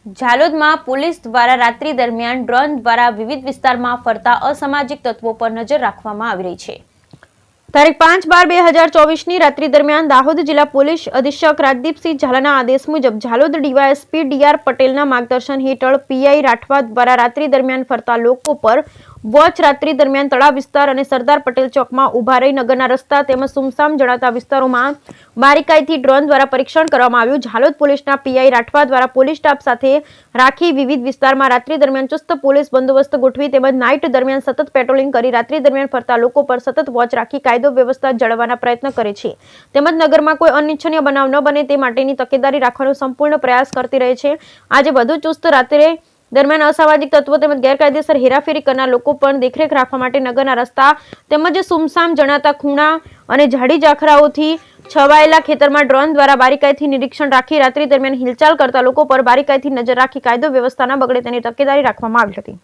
ઝાલોદમાં police દ્વારા રાત્રિ દરમિયાન ડ્રોન દ્વારા વિવિધ વિસ્તારમાં ફરતા અસામાજિક તત્વો પર નજર રાખવામાં આવી રહી છે। તારીખ 5/12/2024ની રાત્રિ દરમિયાન દાહોદ જિલ્લા પોલીસ અધિક્ષક રાજદીપસિંહ ઝાલાના આદેશ મુજબ ઝાલોદ ડીવાયએસપી ડીઆર પટેલના માર્ગદર્શન હેઠળ પીઆઈ રાઠવા દ્વારા રાત્રિ દરમિયાન ફરતા લોકો પર વોચ રાત્રિ દરમિયાન તળાવ વિસ્તાર અને સરદાર પટેલ ચોકમાં ઉભા રહી નગરના રસ્તા તેમજ સુમસામ જણાતા વિસ્તારોમાં બારીકાઈથી ડ્રોન દ્વારા પરીક્ષણ કરવામાં આવ્યું। ઝાલોદ પોલીસના પીઆઈ રાઠવા દ્વારા પોલીસ સ્ટાફ સાથે રાખી વિવિધ વિસ્તારમાં રાત્રિ દરમિયાન ચુસ્ત પોલીસ બંદોબસ્ત ગોઠવી તેમજ નાઇટ દરમિયાન સતત પેટ્રોલિંગ કરી રાત્રિ દરમિયાન ફરતા લોકો પર સતત વોચ રાખી કાયદો વ્યવસ્થા જાળવવાના પ્રયત્ન કરે છે તેમજ નગરમાં કોઈ અનિચ્છનીય બનાવ ન બને તે માટેની તકેદારી રાખવાનો સંપૂર્ણ પ્રયાસ કરતી રહે છે। આજે વધુ ચુસ્ત રાત્રે દરમિયાન અસામાજિક તત્વો તેમજ ગેરકાયદેસર હેરાફેરી કરનાર લોકો પર દેખરેખ રાખવા માટે નગરના રસ્તા તેમજ સુમસામ જણાતા ખૂણા અને ઝાડી ઝાખરાઓથી છવાયેલા ખેતરમાં ડ્રોન દ્વારા બારીકાઈથી નિરીક્ષણ રાખી રાત્રિ દરમિયાન હિલચાલ કરતા લોકો પર બારીકાઈથી નજર રાખી કાયદો વ્યવસ્થા ન બગડે તેની તકેદારી રાખવામાં આવી હતી।